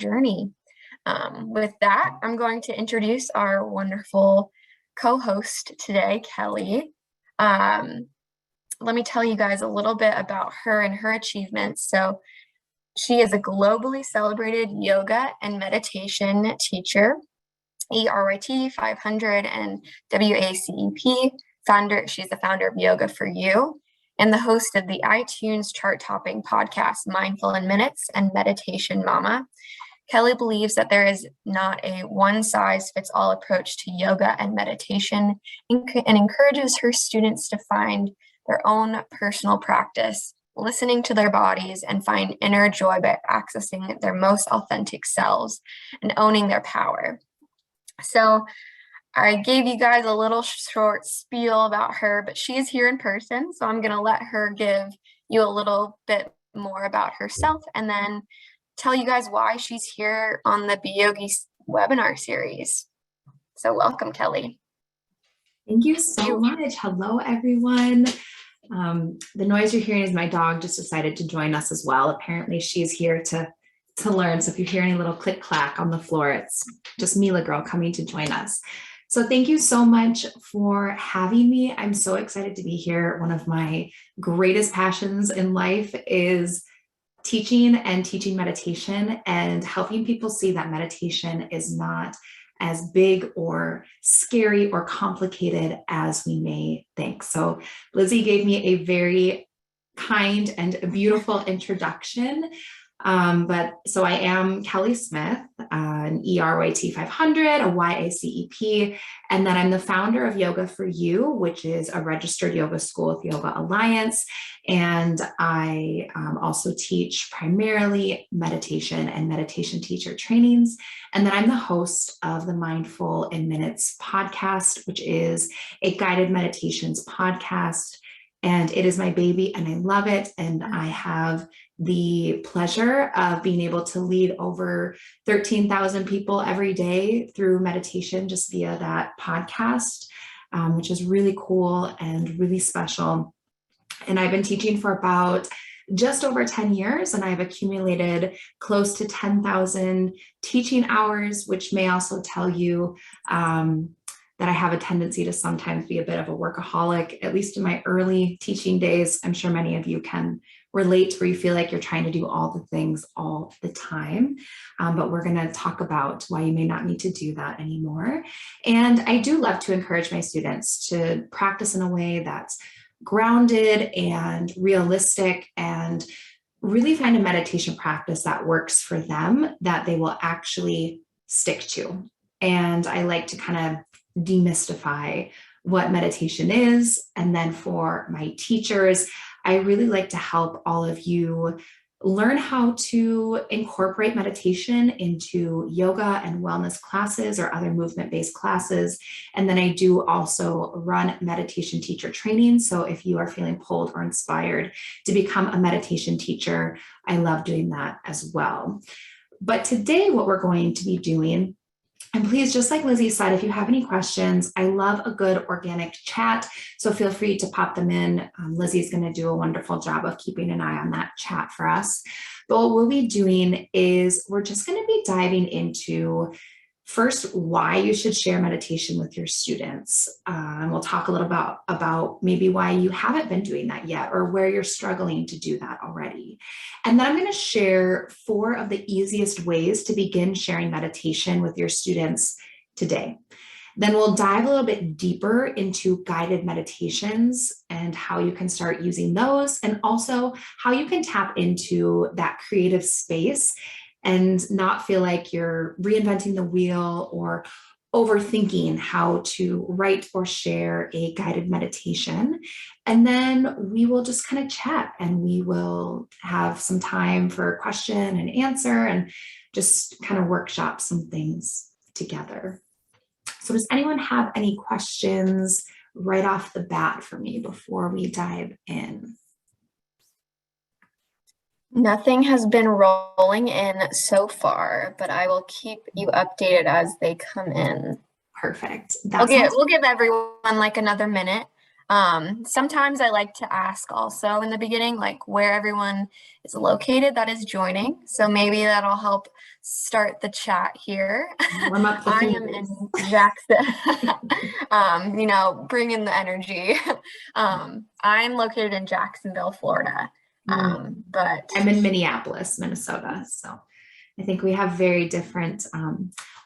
journey. With that, I'm going to introduce our wonderful co-host today, Kelly. Let me tell you guys a little bit about her and her achievements. So she is a globally celebrated yoga and meditation teacher, E-RYT 500 and WACEP founder. She's the founder of Yoga for You and the host of the iTunes chart-topping podcast, Mindful in Minutes and Meditation Mama. Kelly believes that there is not a one-size-fits-all approach to yoga and meditation and encourages her students to find their own personal practice, listening to their bodies, and find inner joy by accessing their most authentic selves and owning their power. So I gave you guys a little short spiel about her, but she is here in person, so I'm going to let her give you a little bit more about herself and then tell you guys why she's here on the beYogi webinar series. So welcome, Kelly. Thank you so much. Hello, everyone. The noise you're hearing is my dog just decided to join us as well. Apparently she's here to learn. So if you hear any little click clack on the floor, it's just Mila girl coming to join us. So thank you so much for having me. I'm so excited to be here. One of my greatest passions in life is teaching and teaching meditation and helping people see that meditation is not as big or scary or complicated as we may think. So Lizzie gave me a very kind and beautiful introduction. So I am Kelly Smith, an E-RYT 500, a YACEP, and then I'm the founder of Yoga for You, which is a registered yoga school with Yoga Alliance. And I also teach primarily meditation and meditation teacher trainings. And then I'm the host of the Mindful in Minutes podcast, which is a guided meditations podcast. And it is my baby and I love it. And I have the pleasure of being able to lead over 13,000 people every day through meditation just via that podcast, which is really cool and really special. And I've been teaching for about just over 10 years, and I've accumulated close to 10,000 teaching hours, which may also tell you that I have a tendency to sometimes be a bit of a workaholic, at least in my early teaching days. I'm sure many of you can relate where you feel like you're trying to do all the things all the time. But we're gonna talk about why you may not need to do that anymore. And I do love to encourage my students to practice in a way that's grounded and realistic and really find a meditation practice that works for them, that they will actually stick to. And I like to kind of demystify what meditation is. And then for my teachers, I really like to help all of you learn how to incorporate meditation into yoga and wellness classes or other movement-based classes. And then I do also run meditation teacher training. So if you are feeling pulled or inspired to become a meditation teacher, I love doing that as well. But today what we're going to be doing, and please, just like Lizzie said, if you have any questions, I love a good organic chat. So feel free to pop them in. Lizzie's going to do a wonderful job of keeping an eye on that chat for us. But what we'll be doing is we're just going to be diving into first, why you should share meditation with your students. And we'll talk a little about maybe why you haven't been doing that yet or where you're struggling to do that already. And then I'm going to share 4 of the easiest ways to begin sharing meditation with your students today. Then we'll dive a little bit deeper into guided meditations and how you can start using those, and also how you can tap into that creative space and not feel like you're reinventing the wheel or overthinking how to write or share a guided meditation. And then we will just kind of chat, and we will have some time for question and answer and just kind of workshop some things together. So does anyone have any questions right off the bat for me before we dive in? Nothing has been rolling in so far, but I will keep you updated as they come in. Perfect. We'll give everyone like another minute. Sometimes I like to ask also in the beginning, like where everyone is located that is joining. So maybe that'll help start the chat here. Warm up the I am fingers. in Jackson, bring in the energy. I'm located in Jacksonville, Florida. But I'm in Minneapolis, Minnesota. So I think we have very different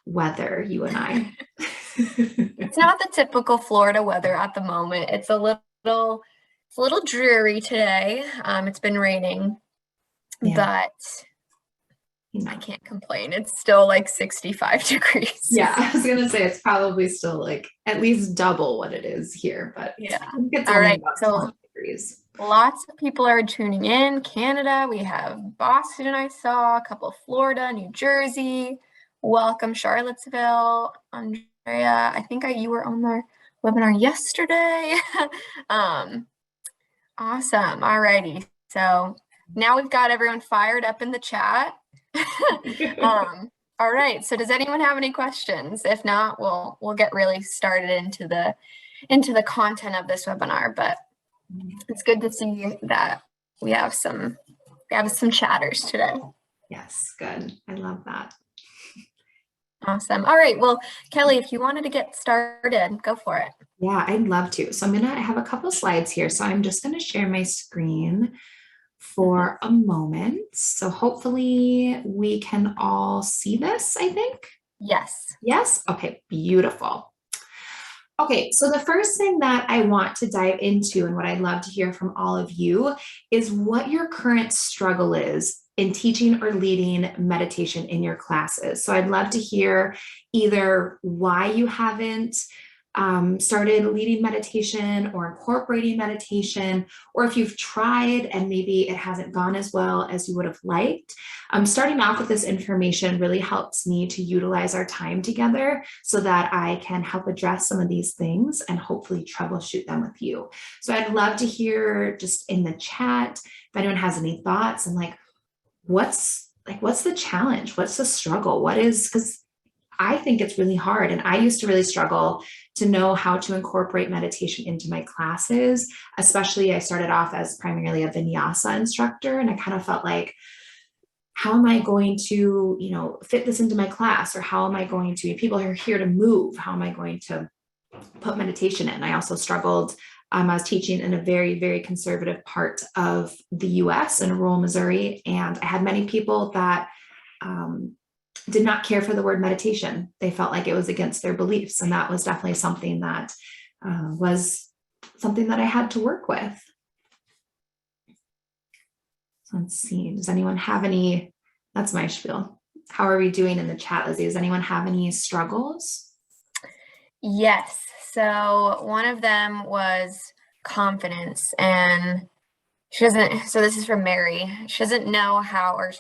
weather, you and I. it's not the typical Florida weather at the moment. It's a little dreary today. It's been raining, but I can't complain. It's still like 65 degrees. Yeah, I was gonna say it's probably still like at least double what it is here, but yeah. it's All only right, about so 20 degrees. lots of people are tuning in. Canada, we have Boston, I saw, a couple of Florida, New Jersey. Welcome, Charlottesville, Andrea. I think you were on the webinar yesterday. Awesome. All righty. So now we've got everyone fired up in the chat. All right. So does anyone have any questions? If not, we'll get really started into the content of this webinar. But it's good to see that we have some chatters today. Yes, good. I love that. Awesome. All right. Well, Kelly, if you wanted to get started, go for it. Yeah, I'd love to. So I have a couple slides here. So I'm just going to share my screen for a moment. So hopefully we can all see this, I think. Yes. Yes. Okay, beautiful. Okay, so the first thing that I want to dive into and what I'd love to hear from all of you is what your current struggle is in teaching or leading meditation in your classes. So I'd love to hear either why you haven't started leading meditation or incorporating meditation, or if you've tried and maybe it hasn't gone as well as you would have liked. Starting off with this information really helps me to utilize our time together so that I can help address some of these things and hopefully troubleshoot them with you. So I'd love to hear just in the chat if anyone has any thoughts and what's the challenge? What's the struggle? Because I think it's really hard. And I used to really struggle to know how to incorporate meditation into my classes, especially I started off as primarily a vinyasa instructor. And I kind of felt like, how am I going to, fit this into my class? Or how am I going to, people are here to move. How am I going to put meditation in? I also struggled. I was teaching in a very, very conservative part of the US in rural Missouri. And I had many people that did not care for the word meditation. They felt like it was against their beliefs. And that was definitely something that I had to work with. So let's see, does anyone have any, that's my spiel. How are we doing in the chat, Lizzie? Does anyone have any struggles? Yes. So one of them was confidence, and so this is from Mary. She doesn't know how, or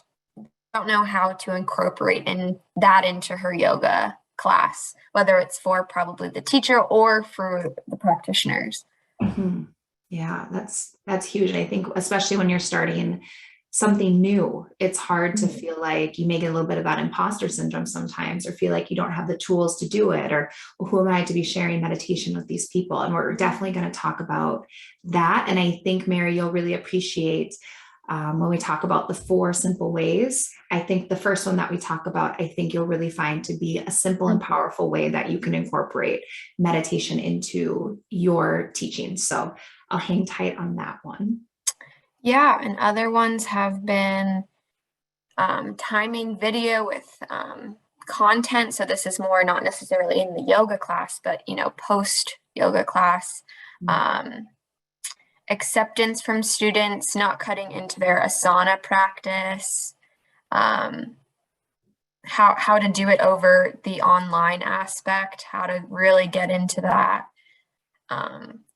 don't know how to incorporate that into her yoga class, whether it's for probably the teacher or for the practitioners. Mm-hmm. Yeah, that's huge. And I think especially when you're starting something new, it's hard to feel like you may get a little bit of that imposter syndrome sometimes, or feel like you don't have the tools to do it, or who am I to be sharing meditation with these people? And we're definitely going to talk about that. And I think, Mary, you'll really appreciate when we talk about the 4 simple ways. I think the first one that we talk about, I think you'll really find to be a simple and powerful way that you can incorporate meditation into your teaching. So I'll hang tight on that one. Yeah, and other ones have been timing video with content. So this is more not necessarily in the yoga class, but post yoga class. Acceptance from students, not cutting into their asana practice, how to do it over the online aspect, how to really get into that.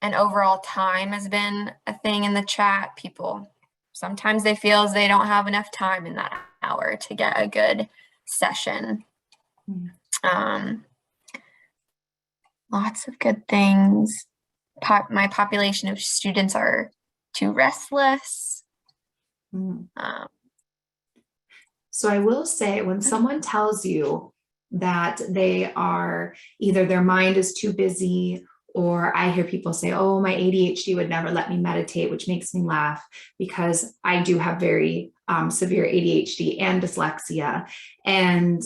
And overall time has been a thing in the chat. People, sometimes they feel as they don't have enough time in that hour to get a good session. Lots of good things. My population of students are too restless. So I will say, when someone tells you that they are either their mind is too busy Or I hear people say, oh, my ADHD would never let me meditate, which makes me laugh because I do have very severe ADHD and dyslexia. And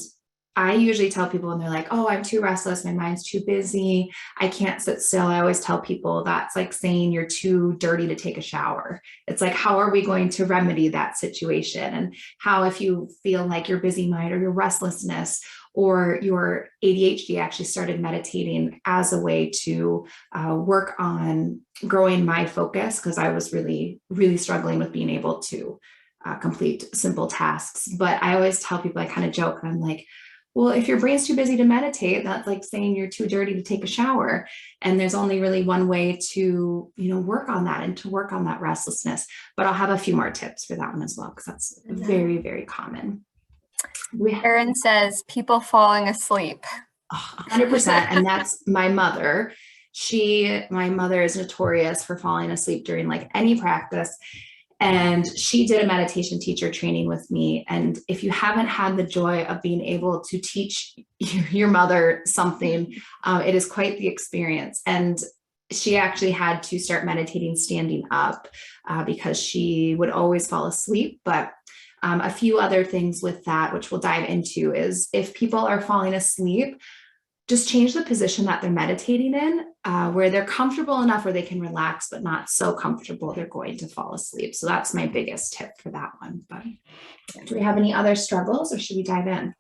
I usually tell people, and they're like, oh, I'm too restless. My mind's too busy. I can't sit still. I always tell people that's like saying you're too dirty to take a shower. It's like, how are we going to remedy that situation? And how, if you feel like your busy mind or your restlessness or your ADHD, actually started meditating as a way to work on growing my focus, because I was really, really struggling with being able to complete simple tasks. But I always tell people, I kind of joke, I'm like, well, if your brain's too busy to meditate, that's like saying you're too dirty to take a shower. And there's only really one way to, work on that and to work on that restlessness. But I'll have a few more tips for that one as well, because that's very, very common. Erin says people falling asleep. 100%. And that's my mother. My mother is notorious for falling asleep during like any practice. And she did a meditation teacher training with me. And if you haven't had the joy of being able to teach your mother something, it is quite the experience. And she actually had to start meditating standing up because she would always fall asleep. But a few other things with that, which we'll dive into, is if people are falling asleep, just change the position that they're meditating in, where they're comfortable enough where they can relax, but not so comfortable they're going to fall asleep. So that's my biggest tip for that one. But do we have any other struggles, or should we dive in?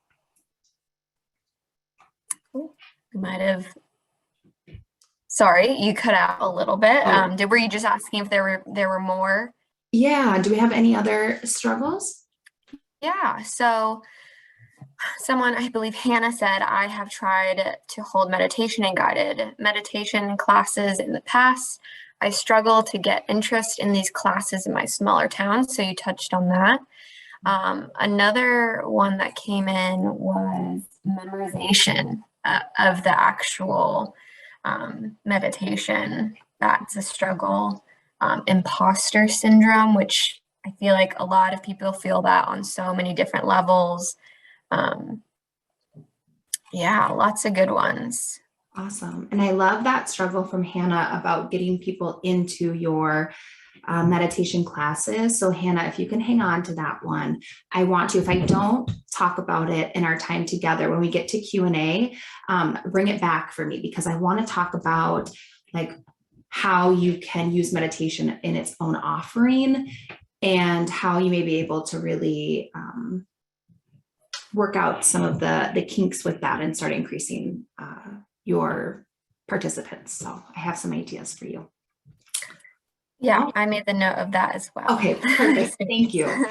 Sorry, you cut out a little bit. Were you just asking if there were more? Yeah. Do we have any other struggles? Yeah. So someone, I believe Hannah, said, I have tried to hold meditation and guided meditation classes in the past. I struggle to get interest in these classes in my smaller towns. So you touched on that. Another one that came in was memorization of the actual meditation. That's a struggle. Imposter syndrome, which I feel like a lot of people feel that on so many different levels. Yeah, lots of good ones. Awesome. And I love that struggle from Hannah about getting people into your meditation classes. So Hannah, if you can hang on to that one, I want to, if I don't talk about it in our time together, when we get to Q&A, bring it back for me, because I want to talk about like how you can use meditation in its own offering and how you may be able to really work out some of the kinks with that and start increasing your participants. So I have some ideas for you. Yeah, I made the note of that as well. Okay, perfect. Thank you.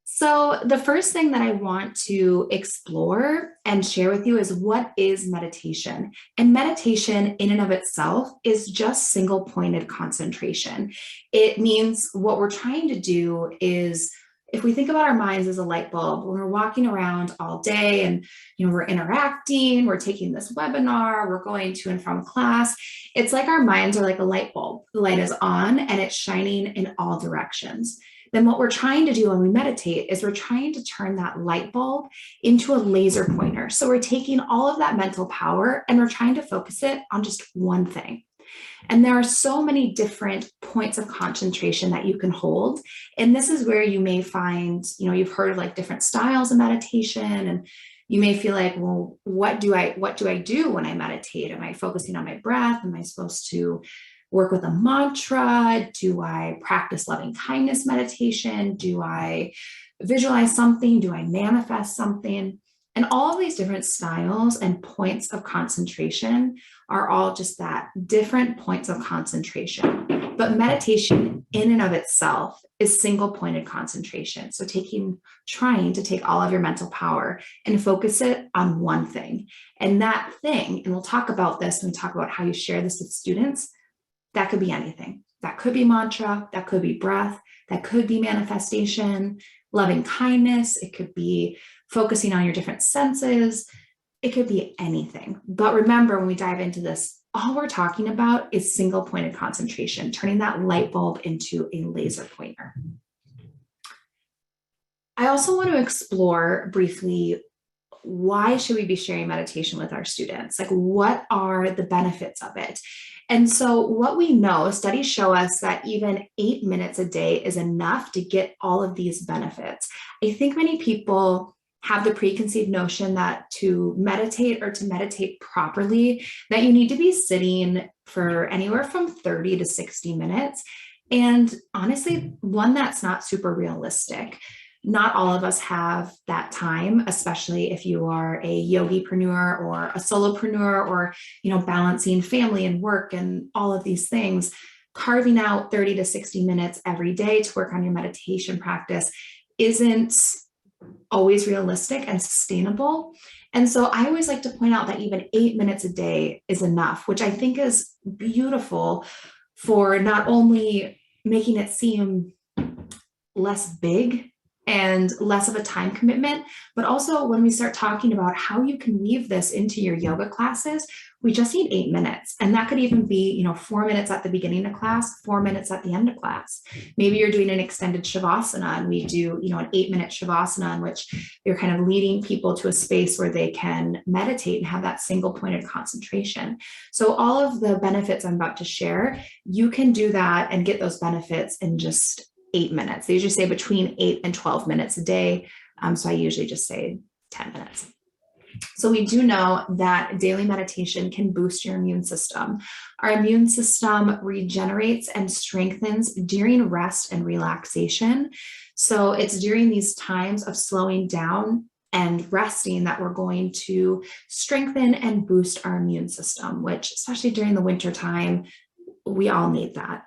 So the first thing that I want to explore and share with you is, what is meditation? And meditation in and of itself is just single pointed concentration. It means what we're trying to do is, if we think about our minds as a light bulb, when we're walking around all day and we're interacting, we're taking this webinar, we're going to and from class, it's like our minds are like a light bulb. The light is on and it's shining in all directions. Then what we're trying to do when we meditate is we're trying to turn that light bulb into a laser pointer. So we're taking all of that mental power and we're trying to focus it on just one thing. And there are so many different points of concentration that you can hold. And this is where you may find, you've heard of like different styles of meditation, and you may feel like, well, what do I do when I meditate? Am I focusing on my breath? Am I supposed to work with a mantra? Do I practice loving kindness meditation? Do I visualize something? Do I manifest something? And all of these different styles and points of concentration are all just that, different points of concentration. But meditation in and of itself is single pointed concentration. So trying to take all of your mental power and focus it on one thing. And that thing, and we'll talk about this when we talk about how you share this with students, that could be anything. That could be mantra, that could be breath, that could be manifestation, loving kindness. It could be focusing on your different senses. It could be anything. But remember, when we dive into this, all we're talking about is single pointed concentration, turning that light bulb into a laser pointer. I also want to explore briefly why should we be sharing meditation with our students? Like, what are the benefits of it? And so what we know, studies show us that even 8 minutes a day is enough to get all of these benefits. I think many people have the preconceived notion that to meditate or to meditate properly, that you need to be sitting for anywhere from 30 to 60 minutes. And honestly, one, that's not super realistic. Not all of us have that time, especially if you are a yogipreneur or a solopreneur, or, balancing family and work and all of these things. Carving out 30 to 60 minutes every day to work on your meditation practice isn't always realistic and sustainable. And so I always like to point out that even 8 minutes a day is enough, which I think is beautiful for not only making it seem less big and less of a time commitment, but also when we start talking about how you can weave this into your yoga classes, we just need 8 minutes. And that could even be, 4 minutes at the beginning of class, 4 minutes at the end of class. Maybe you're doing an extended Shavasana and we do, an 8-minute Shavasana in which you're kind of leading people to a space where they can meditate and have that single pointed concentration. So all of the benefits I'm about to share, you can do that and get those benefits in just 8 minutes. They usually say between 8 and 12 minutes a day. So I usually just say 10 minutes. So we do know that daily meditation can boost your immune system. Our immune system regenerates and strengthens during rest and relaxation. So it's during these times of slowing down and resting that we're going to strengthen and boost our immune system, which, especially during the winter time, we all need that.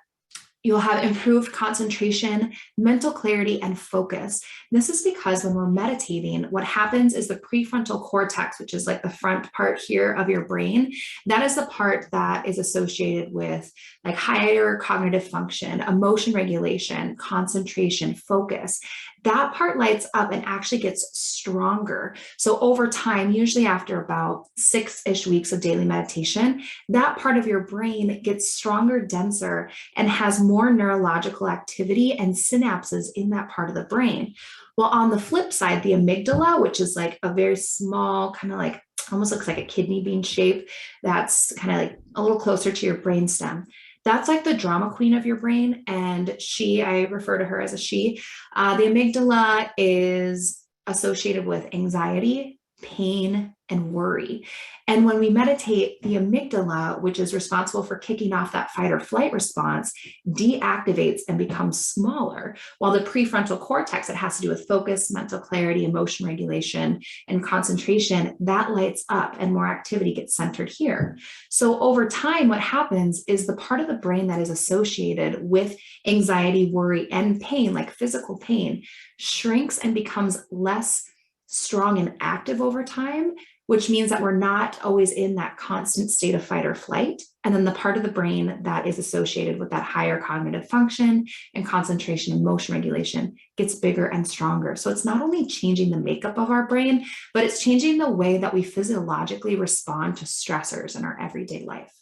You'll have improved concentration, mental clarity, and focus. This is because when we're meditating, what happens is the prefrontal cortex, which is like the front part here of your brain, that is the part that is associated with like higher cognitive function, emotion regulation, concentration, focus. That part lights up and actually gets stronger. So over time, usually after about 6-ish weeks of daily meditation, that part of your brain gets stronger, denser, and has more neurological activity and synapses in that part of the brain. Well, on the flip side, the amygdala, which is like a very small, kind of like, almost looks like a kidney bean shape, that's kind of like a little closer to your brainstem. That's like the drama queen of your brain. And I refer to her as a she. The amygdala is associated with anxiety, pain, and worry. And when we meditate, the amygdala, which is responsible for kicking off that fight or flight response, deactivates and becomes smaller, while the prefrontal cortex, that has to do with focus, mental clarity, emotion regulation, and concentration, that lights up and more activity gets centered here. So over time, what happens is the part of the brain that is associated with anxiety, worry, and pain, like physical pain, shrinks and becomes less strong and active over time, which means that we're not always in that constant state of fight or flight. And then the part of the brain that is associated with that higher cognitive function and concentration and motion regulation gets bigger and stronger. So it's not only changing the makeup of our brain, but it's changing the way that we physiologically respond to stressors in our everyday life.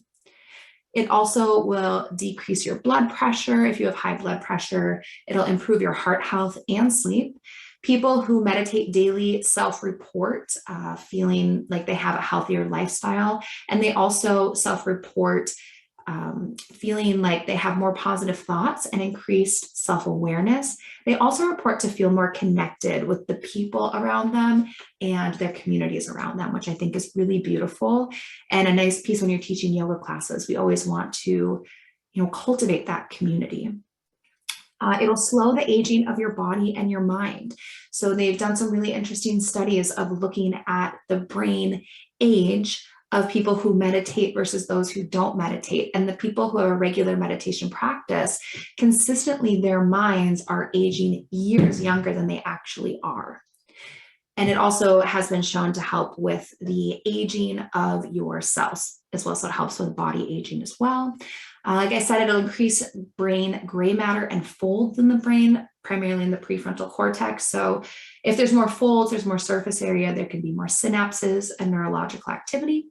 It also will decrease your blood pressure. If you have high blood pressure, it'll improve your heart health and sleep. People who meditate daily self-report feeling like they have a healthier lifestyle, and they also self-report feeling like they have more positive thoughts and increased self-awareness. They also report to feel more connected with the people around them and their communities around them, which I think is really beautiful and a nice piece when you're teaching yoga classes. We always want to, cultivate that community. It'll slow the aging of your body and your mind. So they've done some really interesting studies of looking at the brain age of people who meditate versus those who don't meditate. And the people who have a regular meditation practice, consistently their minds are aging years younger than they actually are. And it also has been shown to help with the aging of your cells as well. So it helps with body aging as well. Like I said, it'll increase brain gray matter and folds in the brain, primarily in the prefrontal cortex. So if there's more folds, there's more surface area, there can be more synapses and neurological activity.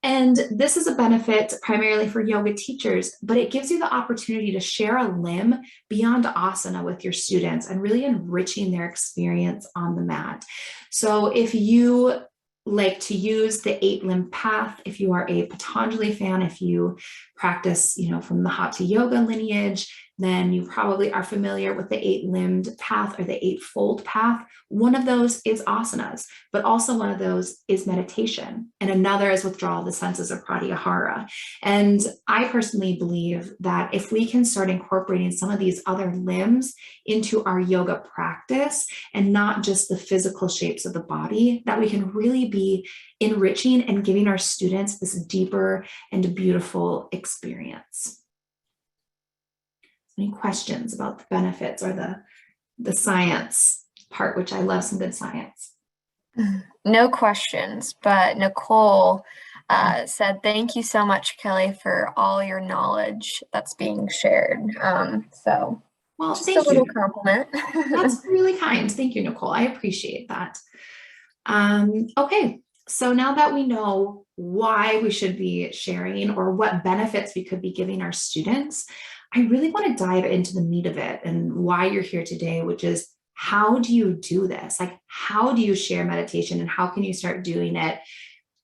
And this is a benefit primarily for yoga teachers, but it gives you the opportunity to share a limb beyond asana with your students and really enriching their experience on the mat. So if you like to use the 8-limb path, if you are a Patanjali fan, if you practice, from the Hatha yoga lineage, then you probably are familiar with the 8-limbed path or the 8-fold path. One of those is asanas, but also one of those is meditation. And another is withdrawal of the senses or pratyahara. And I personally believe that if we can start incorporating some of these other limbs into our yoga practice and not just the physical shapes of the body, that we can really be enriching and giving our students this deeper and beautiful experience. Any questions about the benefits or the science part, which I love some good science? No questions, but Nicole said, thank you so much, Kelly, for all your knowledge that's being shared. So well, just a little compliment. That's really kind. Thank you, Nicole. I appreciate that. Okay, so now that we know why we should be sharing or what benefits we could be giving our students, I really want to dive into the meat of it and why you're here today, which is how do you do this? Like, how do you share meditation and how can you start doing it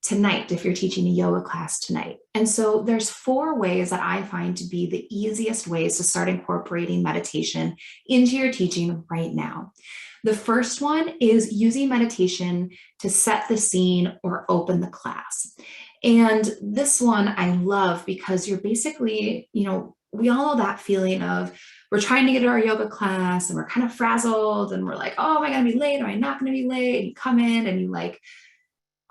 tonight if you're teaching a yoga class tonight? And so there's 4 ways that I find to be the easiest ways to start incorporating meditation into your teaching right now. The first one is using meditation to set the scene or open the class. And this one I love because you're basically, we all know that feeling of we're trying to get to our yoga class and we're kind of frazzled and we're like, oh, am I going to be late? Am I not going to be late? And you come in and you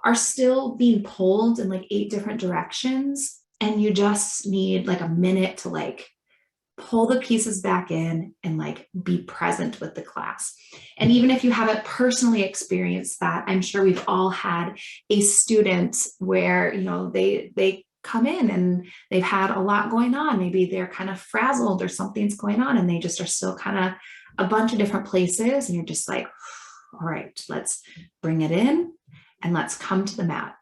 are still being pulled in 8 different directions. And you just need a minute to pull the pieces back in and be present with the class. And even if you haven't personally experienced that, I'm sure we've all had a student where, they come in and they've had a lot going on. Maybe they're kind of frazzled or something's going on and they just are still kind of a bunch of different places. And you're just all right, let's bring it in and let's come to the mat.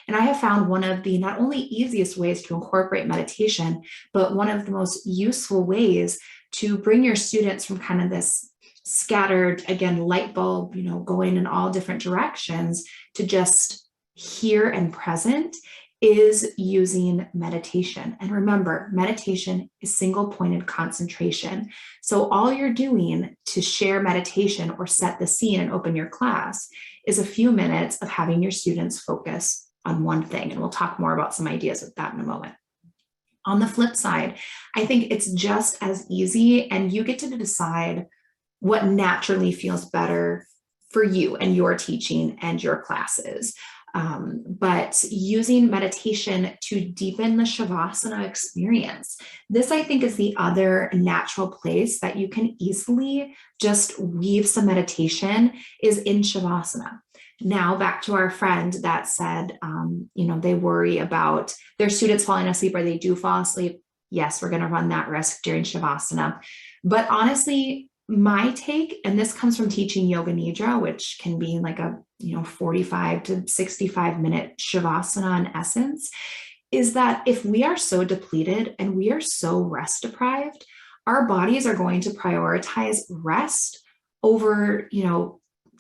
And I have found one of the not only easiest ways to incorporate meditation, but one of the most useful ways to bring your students from kind of this scattered, again, light bulb, going in all different directions to just here and present is using meditation. And remember, meditation is single-pointed concentration. So all you're doing to share meditation or set the scene and open your class is a few minutes of having your students focus on one thing. And we'll talk more about some ideas with that in a moment. On the flip side, I think it's just as easy, and you get to decide what naturally feels better for you and your teaching and your classes. But using meditation to deepen the Shavasana experience. This, I think, is the other natural place that you can easily just weave some meditation is in Shavasana. Now, back to our friend that said, they worry about their students falling asleep, or they do fall asleep. Yes, we're going to run that risk during Shavasana. But honestly, my take, and this comes from teaching Yoga Nidra, which can be a 45 to 65 minute Shavasana in essence, is that if we are so depleted and we are so rest deprived, our bodies are going to prioritize rest over,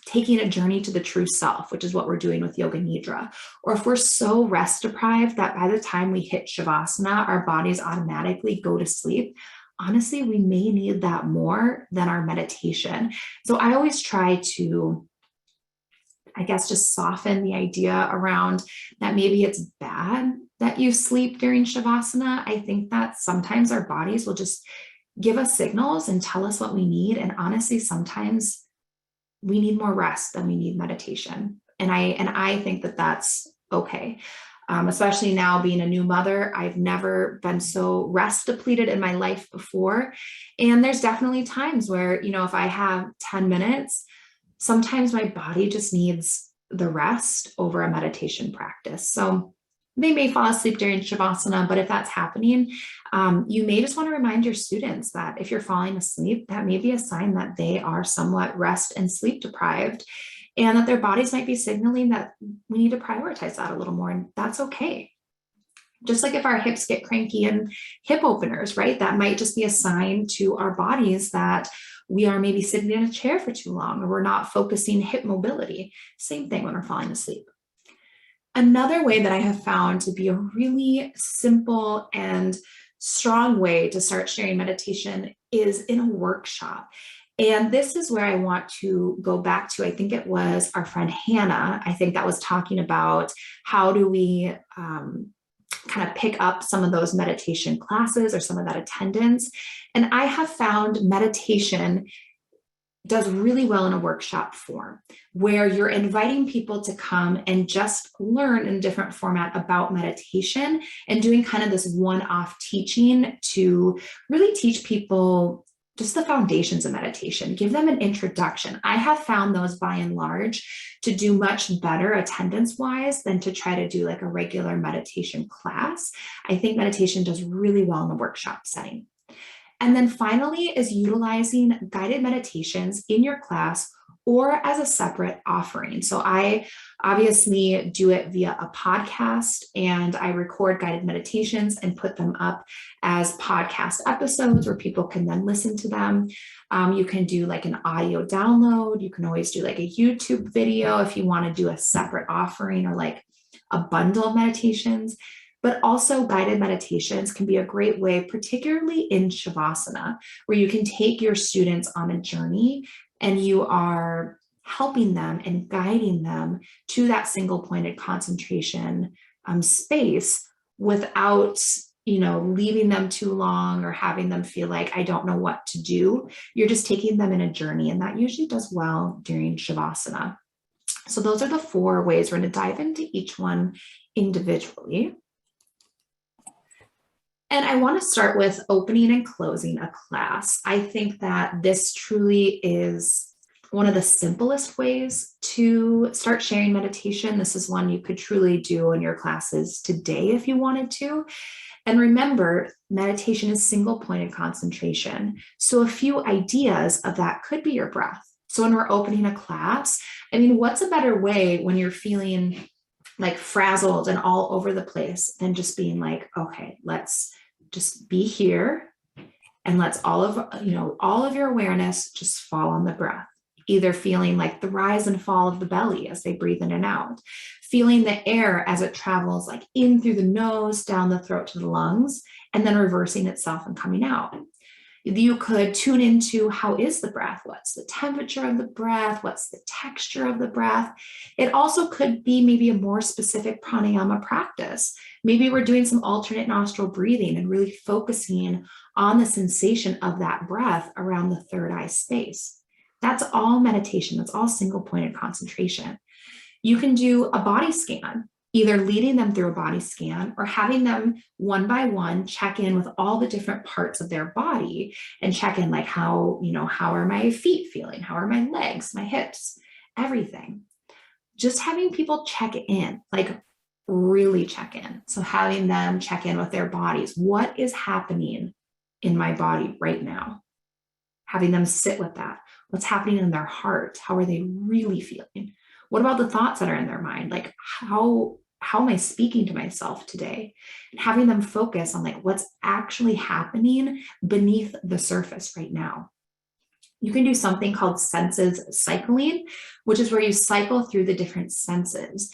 taking a journey to the true self, which is what we're doing with Yoga Nidra. Or if we're so rest deprived that by the time we hit Shavasana, our bodies automatically go to sleep, honestly, we may need that more than our meditation. So I always try to, just soften the idea around that maybe it's bad that you sleep during Shavasana. I think that sometimes our bodies will just give us signals and tell us what we need. And honestly, sometimes we need more rest than we need meditation. And I think that that's okay. Especially now being a new mother, I've never been so rest depleted in my life before. And there's definitely times where, if I have 10 minutes, sometimes my body just needs the rest over a meditation practice. So they may fall asleep during Shavasana, but if that's happening, you may just want to remind your students that if you're falling asleep, that may be a sign that they are somewhat rest and sleep deprived, and that their bodies might be signaling that we need to prioritize that a little more, and that's okay. Just like if our hips get cranky and hip openers, right? That might just be a sign to our bodies that we are maybe sitting in a chair for too long, or we're not focusing hip mobility. Same thing when we're falling asleep. Another way that I have found to be a really simple and strong way to start sharing meditation is in a workshop. And this is where I want to go back to, I think it was our friend Hannah, I think that was talking about how do we kind of pick up some of those meditation classes or some of that attendance. And I have found meditation does really well in a workshop form where you're inviting people to come and just learn in a different format about meditation and doing kind of this one-off teaching to really teach people just the foundations of meditation, give them an introduction. I have found those by and large to do much better attendance-wise than to try to do like a regular meditation class. I think meditation does really well in the workshop setting. And then finally is utilizing guided meditations in your class or as a separate offering. So I obviously do it via a podcast, and I record guided meditations and put them up as podcast episodes where people can then listen to them. You can do like an audio download. You can always do like a YouTube video if you want to do a separate offering or like a bundle of meditations. But also guided meditations can be a great way, particularly in Shavasana, where you can take your students on a journey and you are helping them and guiding them to that single pointed concentration space without, leaving them too long or having them feel like I don't know what to do. You're just taking them in a journey, and that usually does well during Shavasana. So those are the 4 ways. We're going to dive into each one individually. And I want to start with opening and closing a class. I think that this truly is one of the simplest ways to start sharing meditation. This is one you could truly do in your classes today if you wanted to. And remember, meditation is single pointed concentration. So a few ideas of that could be your breath. So when we're opening a class, what's a better way when you're feeling like frazzled and all over the place than just being like, okay, let's just be here and let's all of your awareness just fall on the breath, either feeling like the rise and fall of the belly as they breathe in and out, feeling the air as it travels like in through the nose, down the throat to the lungs, and then reversing itself and coming out. You could tune into how is the breath? What's the temperature of the breath? What's the texture of the breath? It also could be maybe a more specific pranayama practice. Maybe we're doing some alternate nostril breathing and really focusing on the sensation of that breath around the third eye space. That's all meditation. That's all single pointed concentration. You can do a body scan, either leading them through a body scan or having them one by one check in with all the different parts of their body and check in like how are my feet feeling? How are my legs, my hips, everything. Just having people check in, like really check in. So having them check in with their bodies. What is happening in my body right now? Having them sit with that. What's happening in their heart? How are they really feeling? What about the thoughts that are in their mind? Like how am I speaking to myself today? And having them focus on like what's actually happening beneath the surface right now. You can do something called senses cycling, which is where you cycle through the different senses.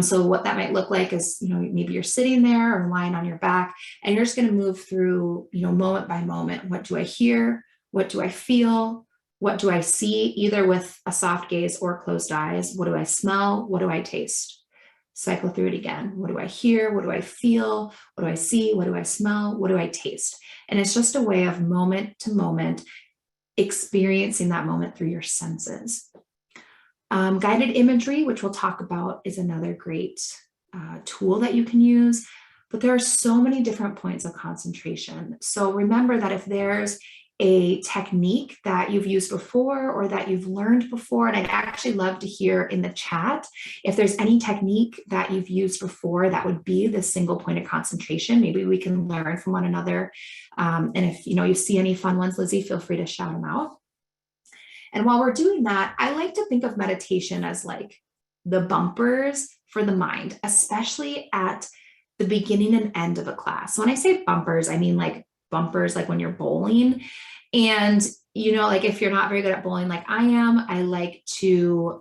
So what that might look like is, maybe you're sitting there or lying on your back and you're just going to move through, moment by moment. What do I hear? What do I feel? What do I see, either with a soft gaze or closed eyes? What do I smell? What do I taste? Cycle through it again. What do I hear? What do I feel? What do I see? What do I smell? What do I taste? And it's just a way of moment to moment experiencing that moment through your senses. Guided imagery, which we'll talk about, is another great tool that you can use. But there are so many different points of concentration. So remember that if there's a technique that you've used before or that you've learned before, and I'd actually love to hear in the chat if there's any technique that you've used before that would be the single point of concentration. Maybe we can learn from one another. And if you see any fun ones, Lizzie, feel free to shout them out. And while we're doing that, I like to think of meditation as like the bumpers for the mind, especially at the beginning and end of a class. So when I say bumpers, I mean like bumpers, like when you're bowling. And, you know, like if you're not very good at bowling, like I am, I like to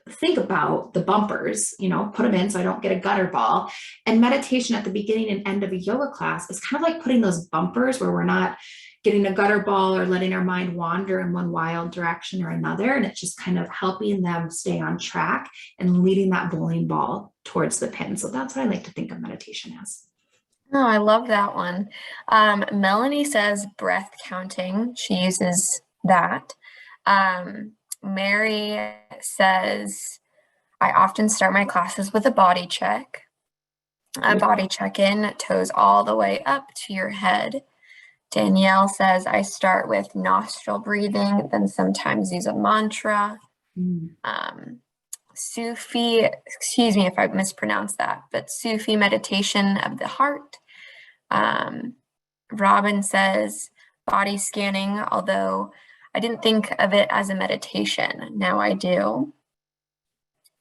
think about the bumpers, you know, put them in so I don't get a gutter ball. And meditation at the beginning and end of a yoga class is kind of like putting those bumpers where we're not getting a gutter ball or letting our mind wander in one wild direction or another. And it's just kind of helping them stay on track and leading that bowling ball towards the pin. So that's what I like to think of meditation as. Oh, I love that one. Melanie says breath counting. She uses that. Mary says, I often start my classes with a body check. A body check-in, toes all the way up to your head. Danielle says, I start with nostril breathing, then sometimes use a mantra. Sufi, excuse me if I mispronounced that, but Sufi meditation of the heart. Robin says, body scanning, although I didn't think of it as a meditation. Now I do.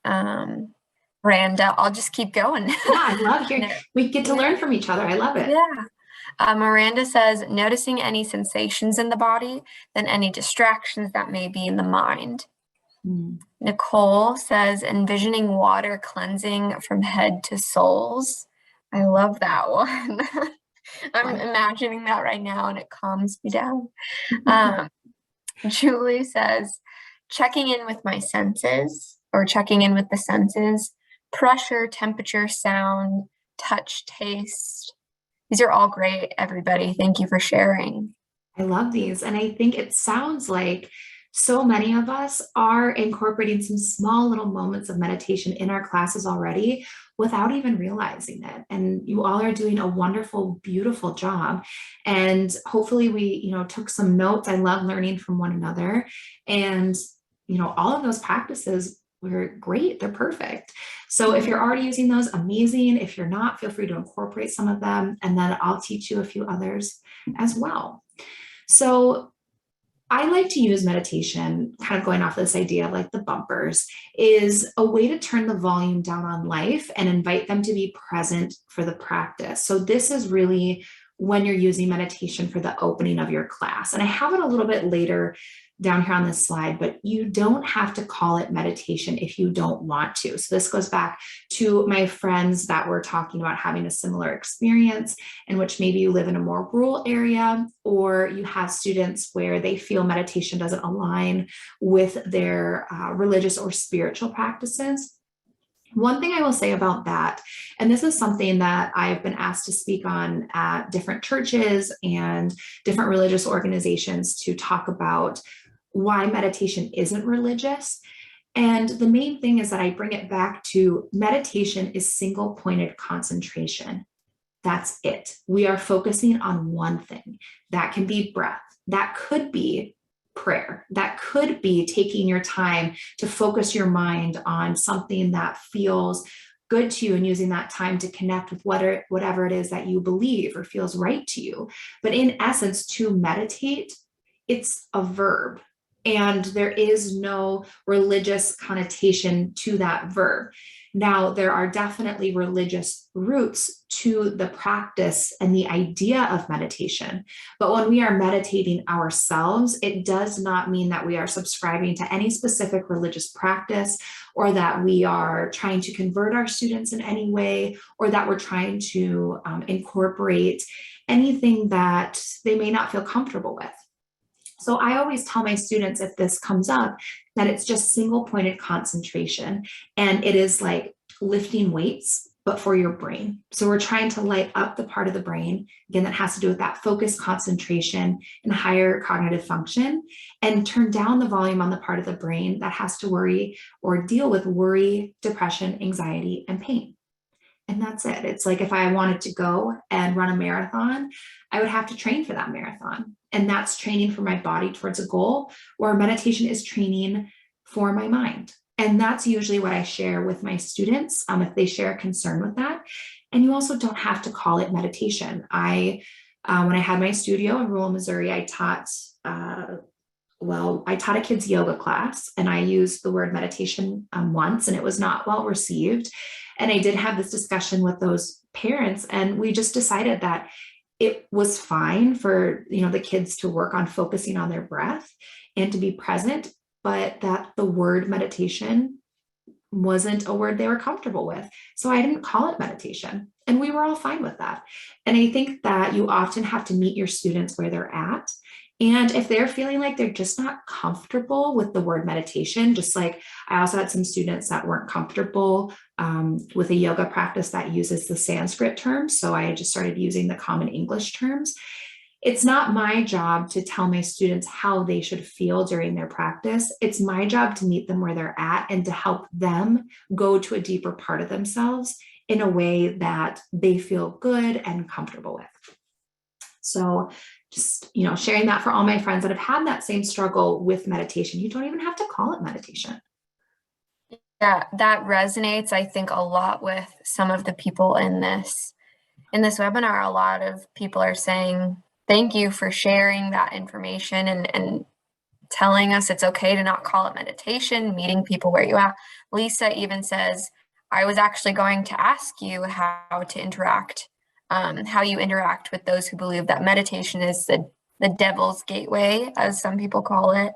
Miranda, I'll just keep going. Yeah, I love hearing. We get to learn from each other. I love it. Yeah. Miranda says, noticing any sensations in the body, then any distractions that may be in the mind. Nicole says, envisioning water cleansing from head to soles. I love that one. I'm imagining that right now and it calms me down. Julie says, checking in with my senses or checking in with the senses, pressure, temperature, sound, touch, taste. These are all great, everybody. Thank you for sharing. I love these. And I think it sounds like so many of us are incorporating some small little moments of meditation in our classes already without even realizing it. And you all are doing a wonderful, beautiful job. And hopefully we, you know, took some notes. I love learning from one another. And, you know, all of those practices were great. They're perfect. So if you're already using those, amazing. If you're not, feel free to incorporate some of them. And then I'll teach you a few others as well. So I like to use meditation, kind of going off this idea of like the bumpers, is a way to turn the volume down on life and invite them to be present for the practice. So this is really when you're using meditation for the opening of your class. And I have it a little bit later down here on this slide, but you don't have to call it meditation if you don't want to. So this goes back to my friends that were talking about having a similar experience in which maybe you live in a more rural area, or you have students where they feel meditation doesn't align with their religious or spiritual practices. One thing I will say about that, and this is something that I've been asked to speak on at different churches and different religious organizations to talk about why meditation isn't religious. And the main thing is that I bring it back to meditation is single pointed concentration. That's it. We are focusing on one thing. That can be breath. That could be prayer. That could be taking your time to focus your mind on something that feels good to you and using that time to connect with whatever it is that you believe or feels right to you. But in essence, to meditate, it's a verb. And there is no religious connotation to that verb. Now, there are definitely religious roots to the practice and the idea of meditation. But when we are meditating ourselves, it does not mean that we are subscribing to any specific religious practice, or that we are trying to convert our students in any way, or that we're trying to incorporate anything that they may not feel comfortable with. So I always tell my students, if this comes up, that it's just single pointed concentration. And it is like lifting weights, but for your brain. So we're trying to light up the part of the brain, again, that has to do with that focus, concentration, and higher cognitive function, and turn down the volume on the part of the brain that has to worry or deal with worry, depression, anxiety, and pain. And that's it. It's like if I wanted to go and run a marathon, I would have to train for that marathon. And that's training for my body towards a goal, where meditation is training for my mind. And that's usually what I share with my students if they share a concern with that. And you also don't have to call it meditation. When I had my studio in rural Missouri, I taught well, I taught a kids yoga class and I used the word meditation once, and it was not well received. And I did have this discussion with those parents, and we just decided that it was fine for, the kids to work on focusing on their breath and to be present, but that the word meditation wasn't a word they were comfortable with. So I didn't call it meditation, and we were all fine with that. And I think that you often have to meet your students where they're at. And if they're feeling like they're just not comfortable with the word meditation, just like I also had some students that weren't comfortable with a yoga practice that uses the Sanskrit terms. So I just started using the common English terms. It's not my job to tell my students how they should feel during their practice. It's my job to meet them where they're at and to help them go to a deeper part of themselves in a way that they feel good and comfortable with. So just, sharing that for all my friends that have had that same struggle with meditation. You don't even have to call it meditation. Yeah, that resonates, I think, a lot with some of the people in this webinar. A lot of people are saying, thank you for sharing that information and telling us it's okay to not call it meditation, meeting people where you are. Lisa even says, I was actually going to ask you how to interact, how you interact with those who believe that meditation is the devil's gateway, as some people call it.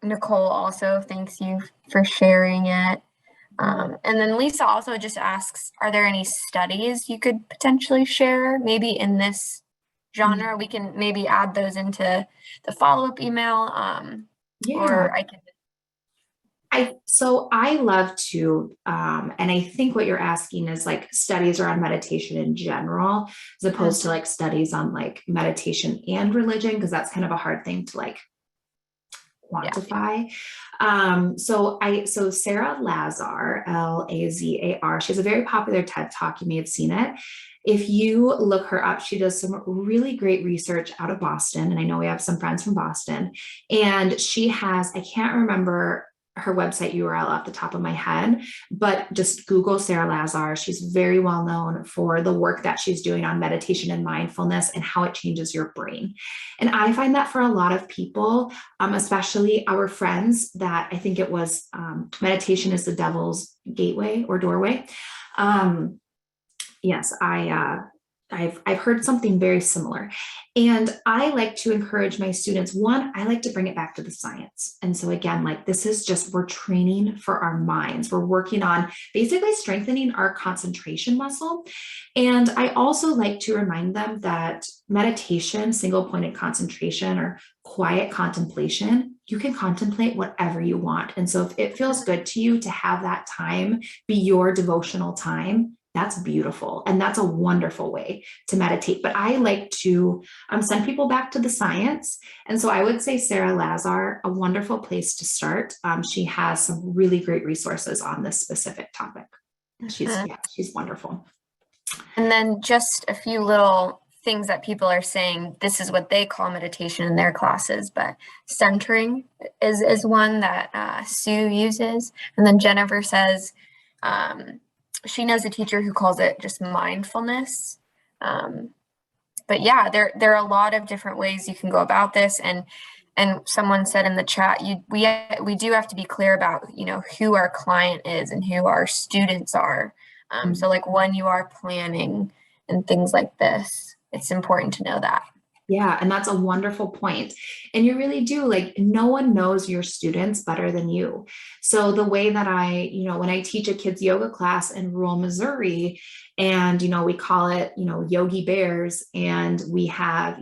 Nicole also thanks you for sharing it. And then Lisa also just asks, are there any studies you could potentially share maybe in this genre? We can maybe add those into the follow-up email. Or I can. So I love to, and I think what you're asking is like studies around meditation in general, as opposed to like studies on like meditation and religion, because that's kind of a hard thing to like quantify. So Sarah Lazar, Lazar, she has a very popular TED Talk. You may have seen it. If you look her up, she does some really great research out of Boston. And I know we have some friends from Boston. And she has, I can't remember her website URL off the top of my head, but just Google Sarah Lazar. She's very well known for the work that she's doing on meditation and mindfulness and how it changes your brain. And I find that for a lot of people, especially our friends, that I think it was meditation is the devil's gateway or doorway. Yes, I've heard something very similar. And I like to encourage my students. One, I like to bring it back to the science. And so again, like this is just, we're training for our minds. We're working on basically strengthening our concentration muscle. And I also like to remind them that meditation, single pointed concentration, or quiet contemplation, you can contemplate whatever you want. And so if it feels good to you to have that time be your devotional time, that's beautiful. And that's a wonderful way to meditate. But I like to send people back to the science. And so I would say Sarah Lazar, a wonderful place to start. She has some really great resources on this specific topic. She's wonderful. And then just a few little things that people are saying, this is what they call meditation in their classes, but centering is one that Sue uses. And then Jennifer says, she knows a teacher who calls it just mindfulness. But yeah, there are a lot of different ways you can go about this. And someone said in the chat, we do have to be clear about, who our client is and who our students are. So like when you are planning and things like this, it's important to know that. Yeah. And that's a wonderful point. And you really do, like, no one knows your students better than you. So the way that when I teach a kids yoga class in rural Missouri, and, we call it, Yogi Bears, and we have,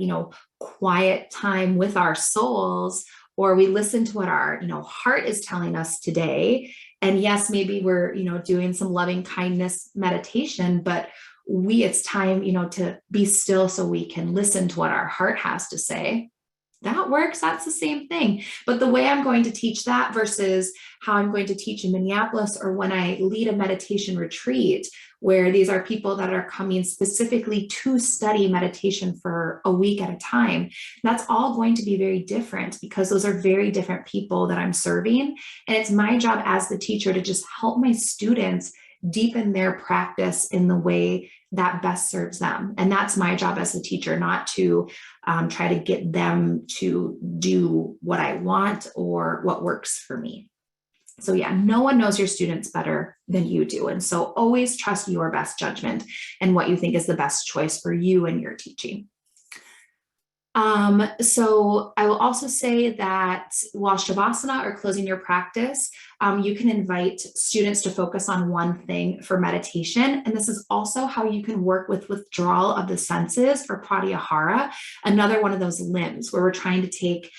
quiet time with our souls, or we listen to what our, heart is telling us today. And yes, maybe we're, doing some loving kindness meditation, but it's time, to be still so we can listen to what our heart has to say. That works. That's the same thing. But the way I'm going to teach that versus how I'm going to teach in Minneapolis, or when I lead a meditation retreat, where these are people that are coming specifically to study meditation for a week at a time, that's all going to be very different, because those are very different people that I'm serving. And it's my job as the teacher to just help my students deepen their practice in the way that best serves them. And that's my job as a teacher, not to try to get them to do what I want or what works for me. So yeah, no one knows your students better than you do. And so always trust your best judgment and what you think is the best choice for you and your teaching. So I will also say that while Shavasana or closing your practice, you can invite students to focus on one thing for meditation. And this is also how you can work with withdrawal of the senses for pratyahara, another one of those limbs where we're trying to take,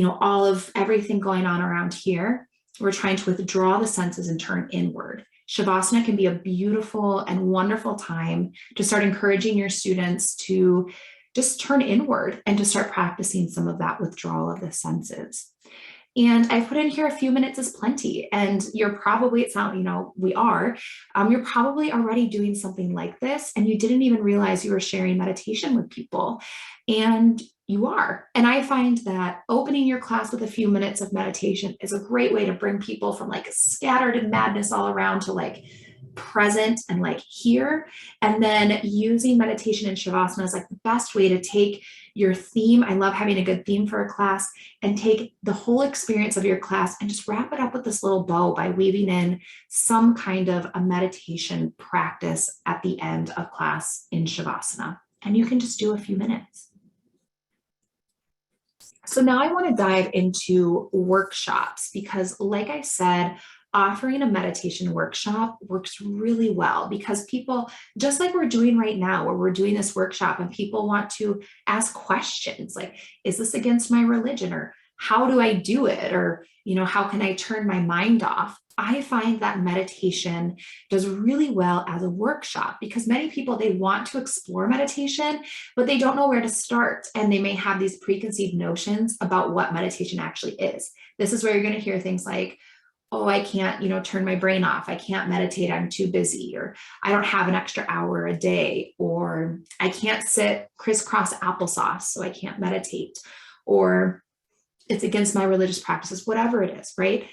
all of everything going on around here. We're trying to withdraw the senses and turn inward. Shavasana can be a beautiful and wonderful time to start encouraging your students to just turn inward and to start practicing some of that withdrawal of the senses. And I put in here a few minutes is plenty. And you're probably, you're probably already doing something like this and you didn't even realize you were sharing meditation with people. And you are. And I find that opening your class with a few minutes of meditation is a great way to bring people from like scattered and madness all around to like present and like here. And then using meditation and Shavasana is like the best way to take your theme. I love having a good theme for a class and take the whole experience of your class and just wrap it up with this little bow by weaving in some kind of a meditation practice at the end of class in Shavasana. And you can just do a few minutes. So now I want to dive into workshops because, like I said, offering a meditation workshop works really well because people, just like we're doing right now, where we're doing this workshop and people want to ask questions like, is this against my religion? Or how do I do it? Or, how can I turn my mind off? I find that meditation does really well as a workshop because many people, they want to explore meditation, but they don't know where to start. And they may have these preconceived notions about what meditation actually is. This is where you're going to hear things like, oh, I can't, turn my brain off. I can't meditate. I'm too busy, or I don't have an extra hour a day, or I can't sit crisscross applesauce, so I can't meditate, or it's against my religious practices, whatever it is, right?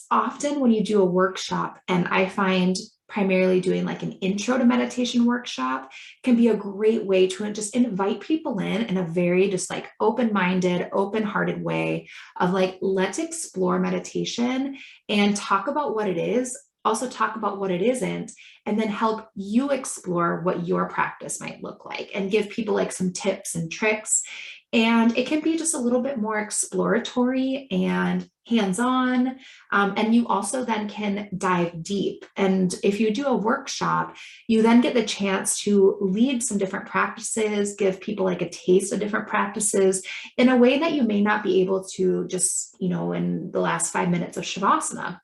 Often when you do a workshop, and I find primarily doing like an intro to meditation workshop can be a great way to just invite people in a very just like open-minded, open-hearted way of like, let's explore meditation and talk about what it is, also talk about what it isn't, and then help you explore what your practice might look like and give people like some tips and tricks. And it can be just a little bit more exploratory and hands-on. And you also then can dive deep. And if you do a workshop, you then get the chance to lead some different practices, give people like a taste of different practices in a way that you may not be able to just, in the last 5 minutes of Shavasana.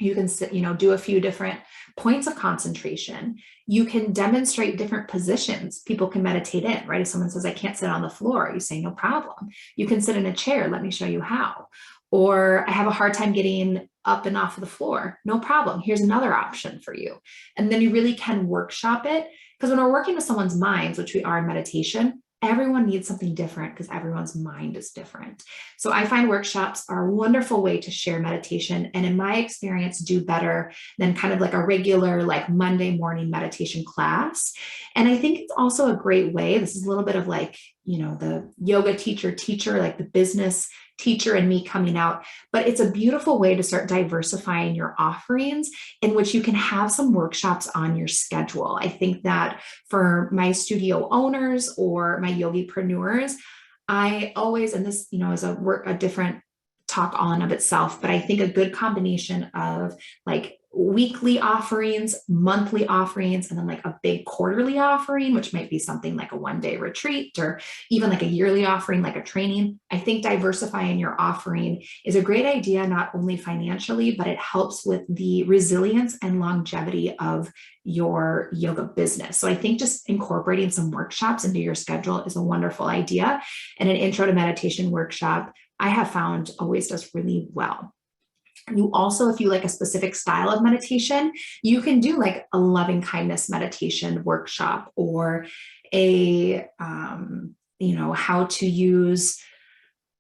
You can sit, do a few different points of concentration. You can demonstrate different positions people can meditate in, right? If someone says, I can't sit on the floor, you say, no problem. You can sit in a chair. Let me show you how. Or I have a hard time getting up and off of the floor. No problem. Here's another option for you. And then you really can workshop it. Because when we're working with someone's minds, which we are in meditation, everyone needs something different because everyone's mind is different. So I find workshops are a wonderful way to share meditation. And in my experience, do better than kind of like a regular, like Monday morning meditation class. And I think it's also a great way. This is a little bit of like, the yoga teacher, like the business teacher and me coming out, but it's a beautiful way to start diversifying your offerings in which you can have some workshops on your schedule. I think that for my studio owners or my yogipreneurs, I always, and this, is a different talk all in of itself, but I think a good combination of like weekly offerings, monthly offerings, and then like a big quarterly offering, which might be something like a one-day retreat or even like a yearly offering, like a training. I think diversifying your offering is a great idea, not only financially, but it helps with the resilience and longevity of your yoga business. So I think just incorporating some workshops into your schedule is a wonderful idea. And an intro to meditation workshop, I have found always does really well. You also, if you like a specific style of meditation, you can do like a loving kindness meditation workshop or a, how to use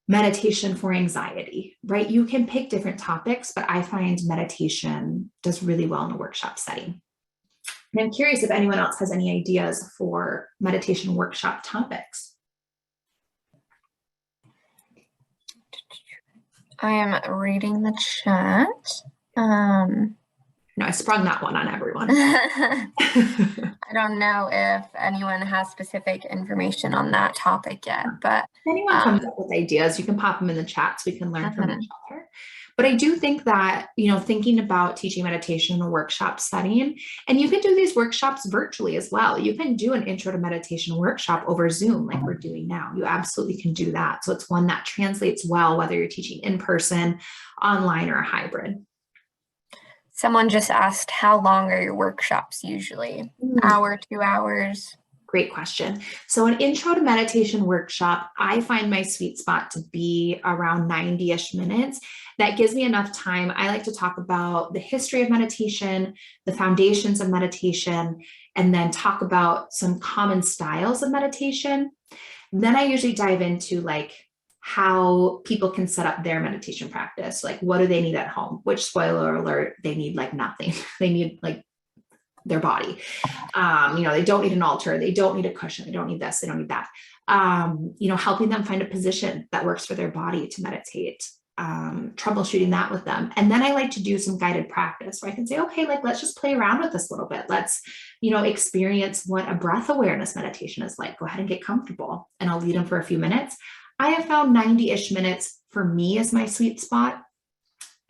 meditation for anxiety, right? You can pick different topics, but I find meditation does really well in a workshop setting. And I'm curious if anyone else has any ideas for meditation workshop topics. I am reading the chat. No, I sprung that one on everyone. I don't know if anyone has specific information on that topic yet, but if anyone comes up with ideas, you can pop them in the chat so we can learn from each other. But I do think that, thinking about teaching meditation in a workshop setting, and you can do these workshops virtually as well. You can do an intro to meditation workshop over Zoom like we're doing now. You absolutely can do that. So it's one that translates well, whether you're teaching in person, online, or a hybrid. Someone just asked, how long are your workshops usually? Hour, 2 hours? Great question. So an intro to meditation workshop, I find my sweet spot to be around 90-ish minutes. That gives me enough time. I like to talk about the history of meditation, the foundations of meditation, and then talk about some common styles of meditation. Then I usually dive into how people can set up their meditation practice. Like, what do they need at home? Which, spoiler alert, they need nothing. They need their body. They don't need an altar. They don't need a cushion. They don't need this. They don't need that. Helping them find a position that works for their body to meditate, troubleshooting that with them. And then I like to do some guided practice where I can say, okay, let's just play around with this a little bit. Let's, experience what a breath awareness meditation is like. Go ahead and get comfortable, and I'll lead them for a few minutes. I have found 90-ish minutes for me as my sweet spot.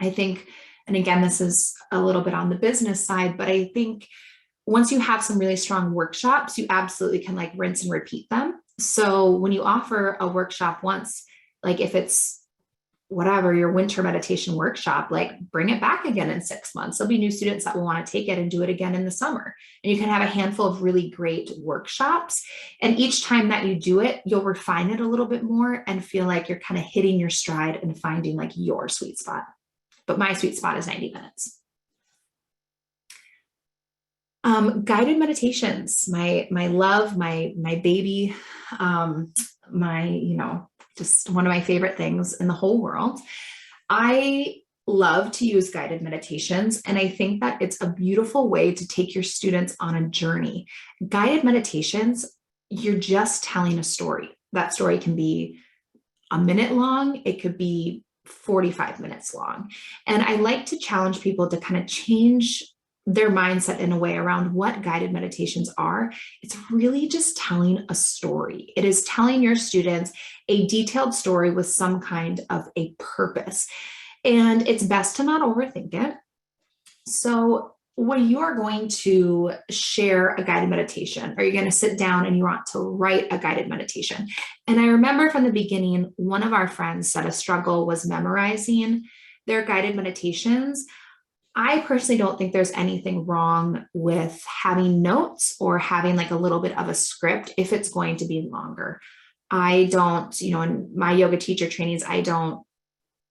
I think, and again, this is a little bit on the business side, but I think once you have some really strong workshops, you absolutely can rinse and repeat them. So when you offer a workshop once, if it's whatever, your winter meditation workshop, bring it back again in 6 months. There'll be new students that will want to take it and do it again in the summer. And you can have a handful of really great workshops. And each time that you do it, you'll refine it a little bit more and feel like you're kind of hitting your stride and finding your sweet spot. But my sweet spot is 90 minutes. Guided meditations, my love, my baby, just one of my favorite things in the whole world. I love to use guided meditations, and I think that it's a beautiful way to take your students on a journey. Guided meditations, you're just telling a story. That story can be a minute long. It could be 45 minutes long. And I like to challenge people to kind of change their mindset in a way around what guided meditations are. It's really just telling a story. It is telling your students a detailed story with some kind of a purpose. And it's best to not overthink it. So when you are going to share a guided meditation, or you're going to sit down and you want to write a guided meditation. And I remember from the beginning, one of our friends said a struggle was memorizing their guided meditations. I personally don't think there's anything wrong with having notes or having a little bit of a script if it's going to be longer. I don't, in my yoga teacher trainings, I don't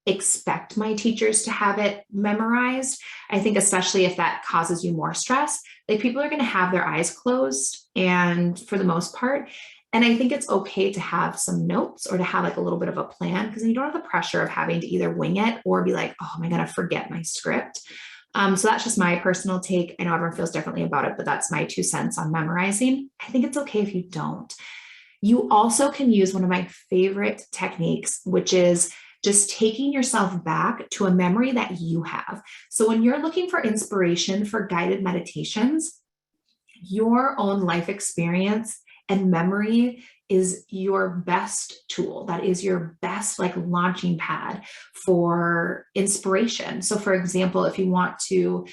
expect my teachers to have it memorized. I think especially if that causes you more stress, people are going to have their eyes closed, and for the most part. And I think it's okay to have some notes or to have a little bit of a plan, because you don't have the pressure of having to either wing it or be oh, am I going to forget my script? So that's just my personal take. I know everyone feels differently about it, but that's my 2 cents on memorizing. I think it's okay if you don't. You also can use one of my favorite techniques, which is just taking yourself back to a memory that you have. So when you're looking for inspiration for guided meditations, your own life experience and memory is your best tool. That is your best launching pad for inspiration. So for example, if you want to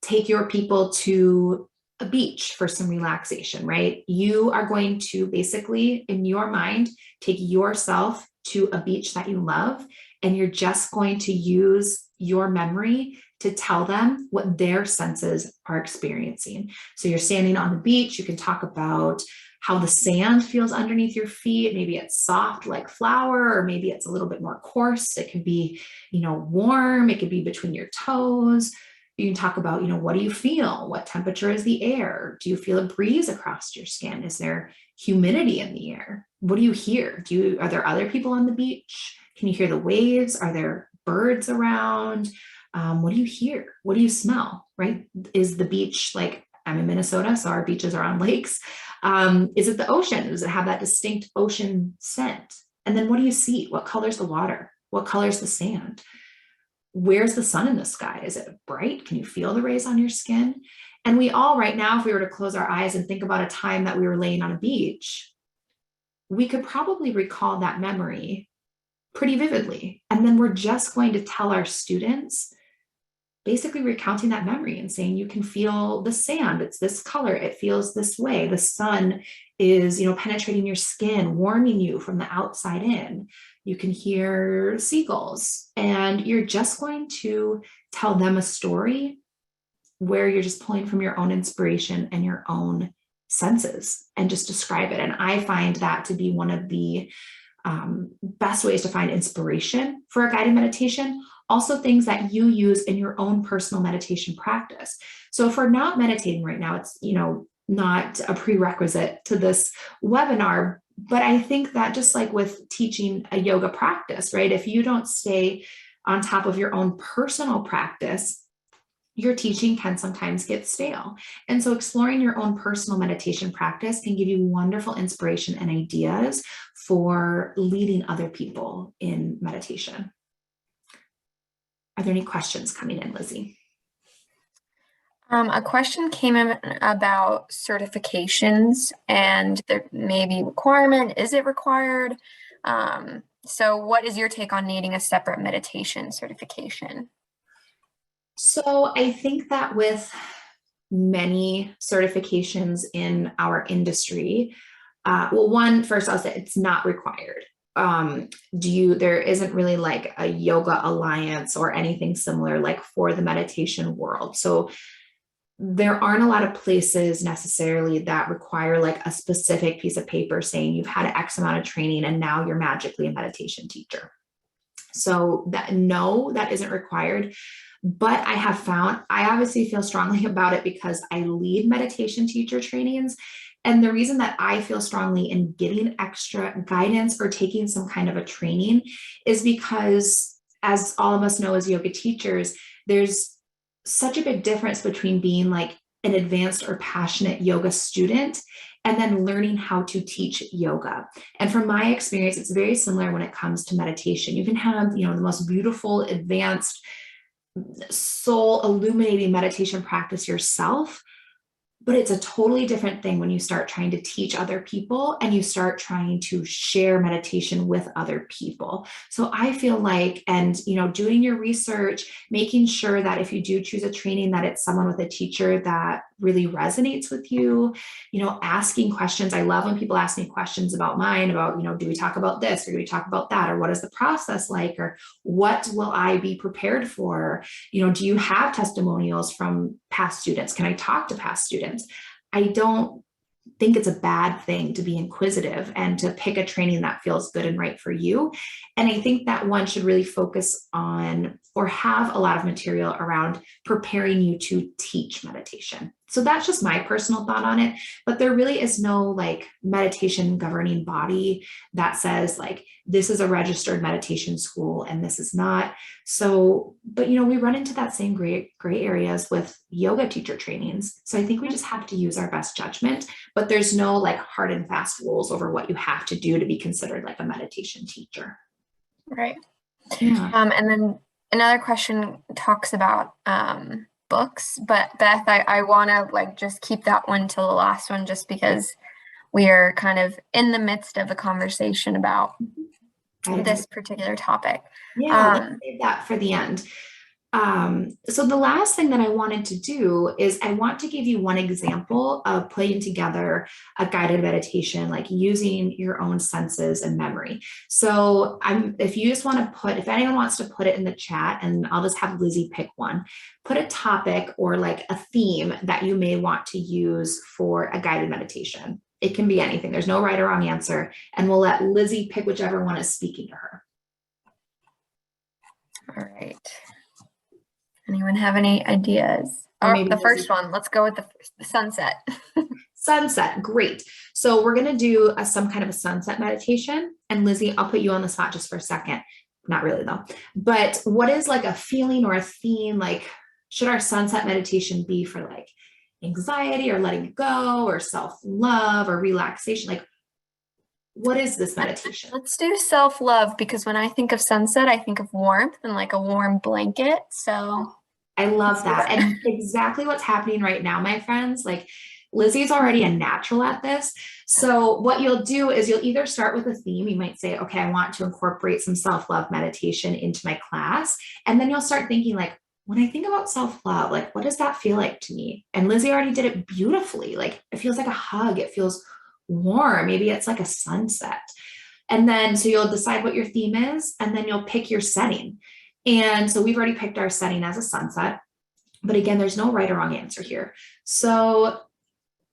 take your people to a beach for some relaxation, right? You are going to basically, in your mind, take yourself to a beach that you love, and you're just going to use your memory to tell them what their senses are experiencing. So you're standing on the beach, you can talk about how the sand feels underneath your feet. Maybe it's soft like flour, or maybe it's a little bit more coarse. It could be, warm. It could be between your toes. You can talk about, what do you feel? What temperature is the air? Do you feel a breeze across your skin? Is there humidity in the air? What do you hear? Are there other people on the beach? Can you hear the waves? Are there birds around? What do you hear? What do you smell, right? Is the beach I'm in Minnesota, so our beaches are on lakes. Is it the ocean? Does it have that distinct ocean scent? And then what do you see? What color's the water? What color's the sand? Where's the sun in the sky? Is it bright? Can you feel the rays on your skin? And we all right now, if we were to close our eyes and think about a time that we were laying on a beach, we could probably recall that memory pretty vividly. And then we're just going to tell our students, basically recounting that memory and saying, you can feel the sand, it's this color, it feels this way. The sun is, penetrating your skin, warming you from the outside in. You can hear seagulls, and you're just going to tell them a story where you're just pulling from your own inspiration and your own senses and just describe it. And I find that to be one of the best ways to find inspiration for a guided meditation. Also things that you use in your own personal meditation practice. So if we're not meditating right now, it's, not a prerequisite to this webinar, but I think that just like with teaching a yoga practice, right? If you don't stay on top of your own personal practice, your teaching can sometimes get stale. And so exploring your own personal meditation practice can give you wonderful inspiration and ideas for leading other people in meditation. Are there any questions coming in, Lizzie? A question came in about certifications and there may be requirement. Is it required? So what is your take on needing a separate meditation certification? So I think that with many certifications in our industry, first I'll say it's not required. There isn't really like a yoga alliance or anything similar like for the meditation world. So there aren't a lot of places necessarily that require like a specific piece of paper saying you've had X amount of training and now you're magically a meditation teacher. So that isn't required. But I have found, I obviously feel strongly about it because I lead meditation teacher trainings. And the reason that I feel strongly in getting extra guidance or taking some kind of a training is because, as all of us know as yoga teachers, there's such a big difference between being like an advanced or passionate yoga student and then learning how to teach yoga. And from my experience, it's very similar when it comes to meditation. You can have, the most beautiful, advanced, soul illuminating meditation practice yourself, but it's a totally different thing when you start trying to teach other people and you start trying to share meditation with other people. So I feel like, and, doing your research, making sure that if you do choose a training, that it's someone with a teacher that really resonates with you, asking questions. I love when people ask me questions about mine, about, do we talk about this or do we talk about that? Or what is the process like? Or what will I be prepared for? Do you have testimonials from past students? Can I talk to past students? I don't think it's a bad thing to be inquisitive and to pick a training that feels good and right for you. And I think that one should really focus on or have a lot of material around preparing you to teach meditation. So that's just my personal thought on it. But there really is no like meditation governing body that says like, this is a registered meditation school and this is not. So, but we run into that same gray areas with yoga teacher trainings. So I think we just have to use our best judgment, but there's no like hard and fast rules over what you have to do to be considered like a meditation teacher. Right. Yeah. And then another question talks about books, but Beth, I want to like just keep that one till the last one, just because we are kind of in the midst of a conversation about this particular topic. Yeah, let's save that for the end. So the last thing that I wanted to do is I want to give you one example of putting together a guided meditation, like using your own senses and memory. So if anyone wants to put it in the chat, and I'll just have Lizzie pick one, put a topic or like a theme that you may want to use for a guided meditation. It can be anything. There's no right or wrong answer. And we'll let Lizzie pick whichever one is speaking to her. All right. Anyone have any ideas? Or the first one, let's go with the sunset. Sunset, great. So we're going to do some kind of a sunset meditation. And Lizzie, I'll put you on the spot just for a second. Not really though. But what is like a feeling or a theme? Like, should our sunset meditation be for like, anxiety or letting go or self-love or relaxation? Like, what is this meditation? Let's do self-love, because when I think of sunset, I think of warmth and like a warm blanket. So I love that. And exactly what's happening right now, my friends, like Lizzie's already a natural at this. So what you'll do is you'll either start with a theme. You might say, okay, I want to incorporate some self-love meditation into my class. And then you'll start thinking like, when I think about self-love, like, what does that feel like to me? And Lizzie already did it beautifully. Like, it feels like a hug. It feels warm. Maybe it's like a sunset. And then, so you'll decide what your theme is, and then you'll pick your setting. And so we've already picked our setting as a sunset, but again, there's no right or wrong answer here. So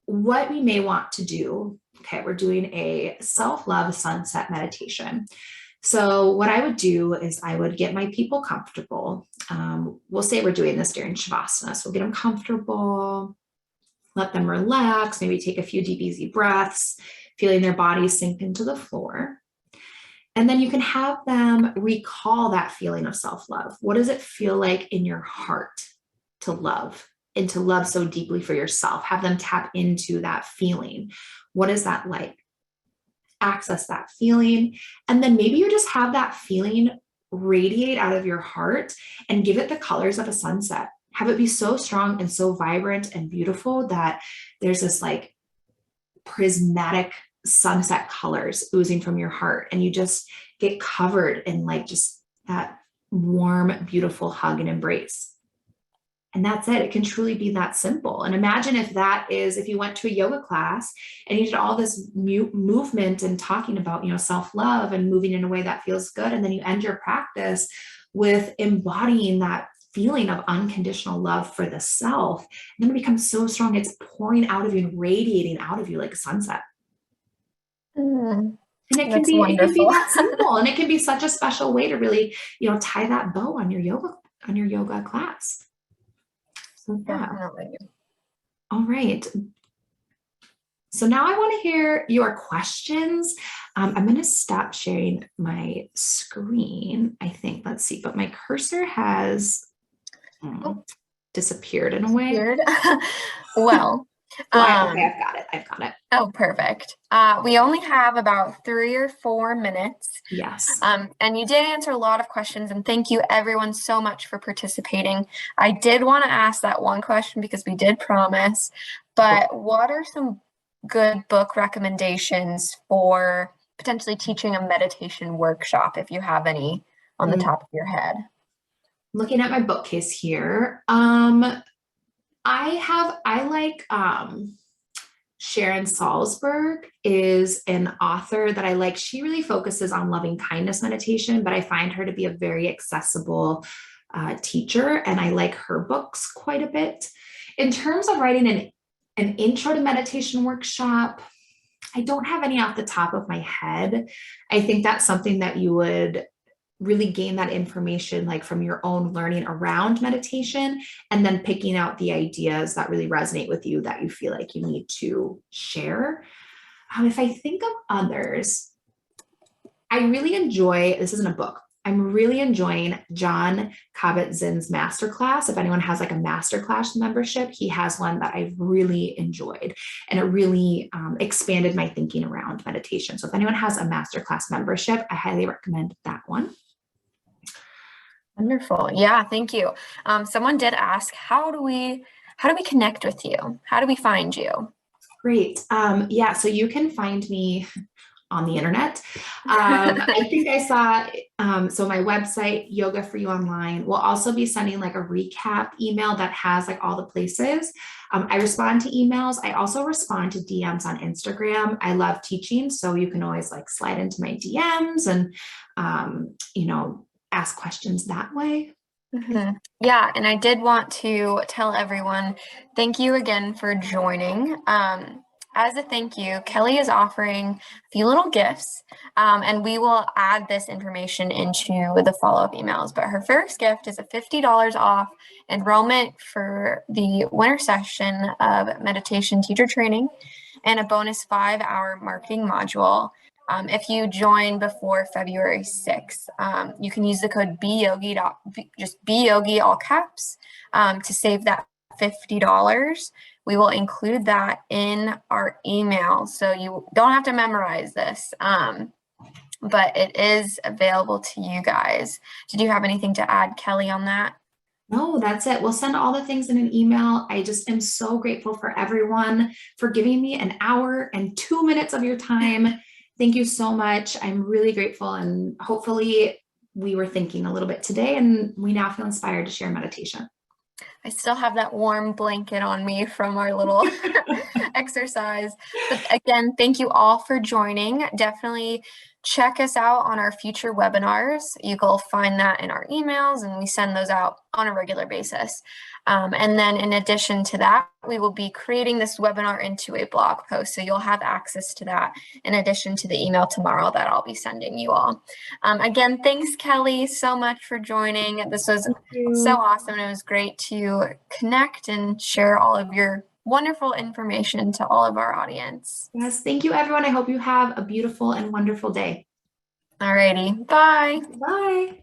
what we may want to do, okay, we're doing a self-love sunset meditation. So what I would do is I would get my people comfortable. We'll say we're doing this during Shavasana. So we'll get them comfortable, let them relax, maybe take a few deep, easy breaths, feeling their bodies sink into the floor. And then you can have them recall that feeling of self-love. What does it feel like in your heart to love and to love so deeply for yourself? Have them tap into that feeling. What is that like? Access that feeling. And then maybe you just have that feeling radiate out of your heart and give it the colors of a sunset. Have it be so strong and so vibrant and beautiful that there's this like prismatic sunset colors oozing from your heart, and you just get covered in like just that warm, beautiful hug and embrace. And that's it. It can truly be that simple. And imagine if that is, if you went to a yoga class and you did all this movement and talking about, you know, self-love and moving in a way that feels good. And then you end your practice with embodying that feeling of unconditional love for the self. And then it becomes so strong. It's pouring out of you and radiating out of you like a sunset. And it can be that simple, and it can be such a special way to really, you know, tie that bow on your yoga class. So yeah. Definitely. All right. So now I want to hear your questions. I'm going to stop sharing my screen, I think. Let's see, but my cursor has disappeared in a way. Well, okay, I've got it. Oh, perfect. We only have about 3 or 4 minutes. Yes. And you did answer a lot of questions, and thank you everyone so much for participating. I did want to ask that one question because we did promise, but what are some good book recommendations for potentially teaching a meditation workshop, if you have any on the top of your head? Looking at my bookcase here, I like Sharon Salzberg is an author that I like. She really focuses on loving kindness meditation, but I find her to be a very accessible teacher, and I like her books quite a bit. In terms of writing an intro to meditation workshop, I don't have any off the top of my head. I think that's something that you would really gain that information like from your own learning around meditation, and then picking out the ideas that really resonate with you that you feel like you need to share. If I think of others, I really enjoy, this isn't a book, I'm really enjoying John Kabat-Zinn's masterclass. If anyone has like a masterclass membership, he has one that I've really enjoyed, and it really expanded my thinking around meditation. So if anyone has a masterclass membership, I highly recommend that one. Wonderful. Yeah, thank you. Someone did ask, how do we connect with you? How do we find you? Great. Yeah, so you can find me on the internet. I think I saw, so my website, Yoga for You Online, will also be sending like a recap email that has like all the places. I respond to emails. I also respond to DMs on Instagram. I love teaching, so you can always like slide into my DMs and, you know, ask questions that way. Yeah, and I did want to tell everyone, thank you again for joining. As a thank you, Kelly is offering a few little gifts, and we will add this information into the follow-up emails. But her first gift is a $50 off enrollment for the winter session of meditation teacher training and a bonus 5-hour marketing module. If you join before February 6th, you can use the code beYogi, just beYogi, all caps, to save that $50. We will include that in our email, so you don't have to memorize this, but it is available to you guys. Did you have anything to add, Kelly, on that? No, that's it. We'll send all the things in an email. I just am so grateful for everyone for giving me an hour and 2 minutes of your time. Thank you so much. I'm really grateful, and hopefully we were thinking a little bit today and we now feel inspired to share meditation. I still have that warm blanket on me from our little exercise. But again, thank you all for joining. Definitely check us out on our future webinars. You will find that in our emails, and we send those out on a regular basis. And then in addition to that, we will be creating this webinar into a blog post. So you'll have access to that in addition to the email tomorrow that I'll be sending you all. Again, thanks, Kelly, so much for joining. This was so awesome. It was great to connect and share all of your wonderful information to all of our audience. Yes, thank you, everyone. I hope you have a beautiful and wonderful day. Alrighty, bye. Bye.